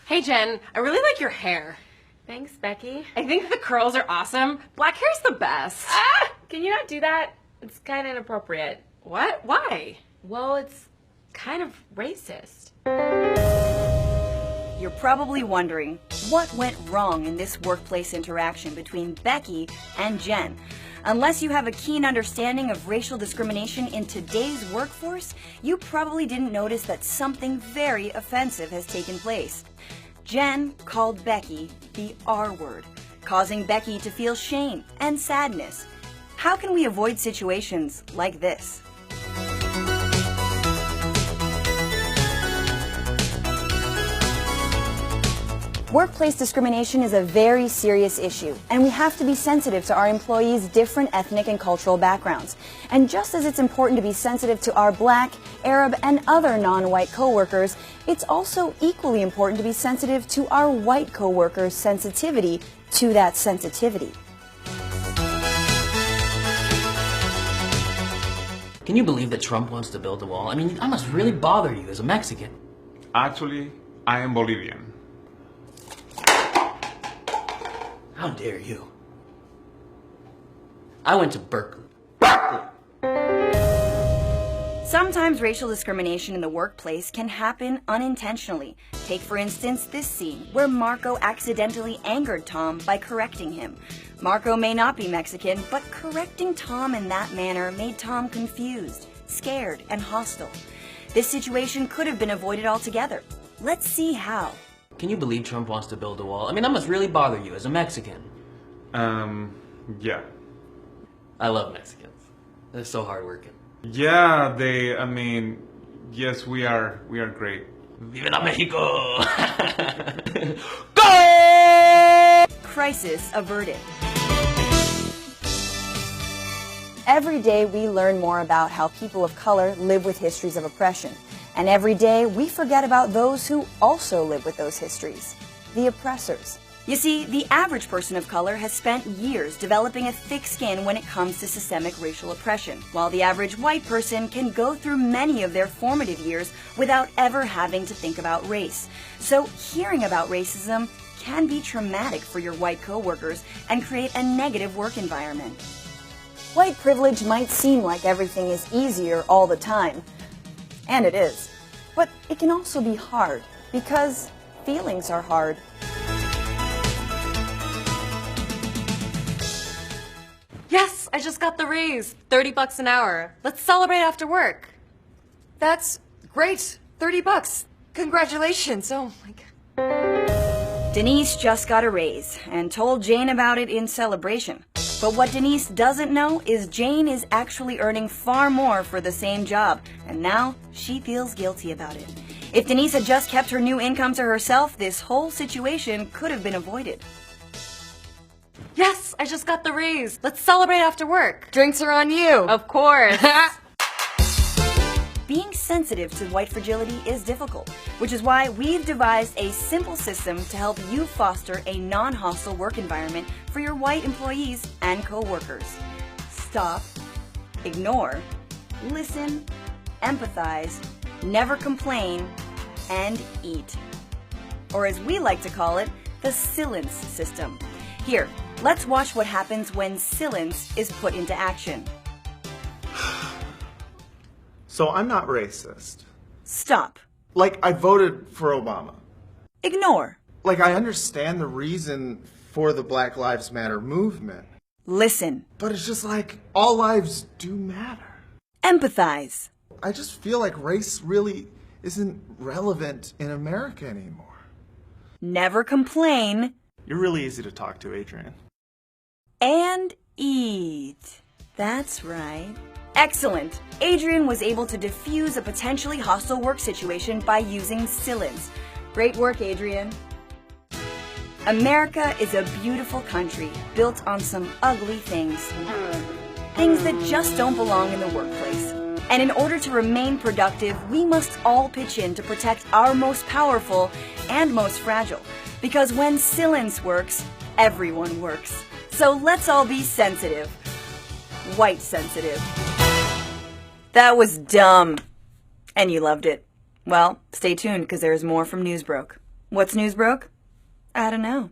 Hey Jen, I really like your hair. Thanks, Becky. I think the curls are awesome. Black hair's the best. Ah! Can you not do that? It's kind of inappropriate. What? Why? Well, it's kind of racist. You're probably wondering what went wrong in this workplace interaction between Becky and Jen. Unless you have a keen understanding of racial discrimination in today's workforce, you probably didn't notice that something very offensive has taken place. Jen called Becky the R word, causing Becky to feel shame and sadness. How can we avoid situations like this? Workplace discrimination is a very serious issue, and we have to be sensitive to our employees' different ethnic and cultural backgrounds. And just as it's important to be sensitive to our Black, Arab, and other non-white coworkers, it's also equally important to be sensitive to our white coworkers' sensitivity to that sensitivity. Can you believe that Trump wants to build a wall? I mean, that must really bother you as a Mexican. Actually, I am Bolivian. How dare you? I went to Berkeley. Sometimes racial discrimination in the workplace can happen unintentionally. Take, for instance, this scene where Marco accidentally angered Tom by correcting him. Marco may not be Mexican, but correcting Tom in that manner made Tom confused, scared, and hostile. This situation could have been avoided altogether. Let's see how. Can you believe Trump wants to build a wall? I mean, that must really bother you as a Mexican. Yeah. I love Mexicans. They're so hardworking. Yeah, yes, we are great. Viva la Mexico! Go! Crisis averted. Every day we learn more about how people of color live with histories of oppression. And every day, we forget about those who also live with those histories, the oppressors. You see, the average person of color has spent years developing a thick skin when it comes to systemic racial oppression, while the average white person can go through many of their formative years without ever having to think about race. So hearing about racism can be traumatic for your white coworkers and create a negative work environment. White privilege might seem like everything is easier all the time. And it is. But it can also be hard, because feelings are hard. Yes, I just got the raise. $30 an hour. Let's celebrate after work. That's great. $30. Congratulations. Oh my God. Denise just got a raise and told Jane about it in celebration. But what Denise doesn't know is Jane is actually earning far more for the same job, and now she feels guilty about it. If Denise had just kept her new income to herself, this whole situation could have been avoided. Yes, I just got the raise. Let's celebrate after work. Drinks are on you. Of course. Being sensitive to white fragility is difficult, which is why we've devised a simple system to help you foster a non-hostile work environment for your white employees and coworkers. Stop, ignore, listen, empathize, never complain, and eat. Or as we like to call it, the silence system. Here, let's watch what happens when silence is put into action. So I'm not racist. Stop. Like, I voted for Obama. Ignore. Like, I understand the reason for the Black Lives Matter movement. Listen. But it's just like, all lives do matter. Empathize. I just feel like race really isn't relevant in America anymore. Never complain. You're really easy to talk to, Adrian. And eat. That's right. Excellent. Adrian was able to diffuse a potentially hostile work situation by using silence. Great work, Adrian. America is a beautiful country built on some ugly things. Things that just don't belong in the workplace. And in order to remain productive, we must all pitch in to protect our most powerful and most fragile. Because when silence works, everyone works. So let's all be sensitive. White sensitive. That was dumb. And you loved it. Well, stay tuned because there's more from Newsbroke. What's news broke? I don't know.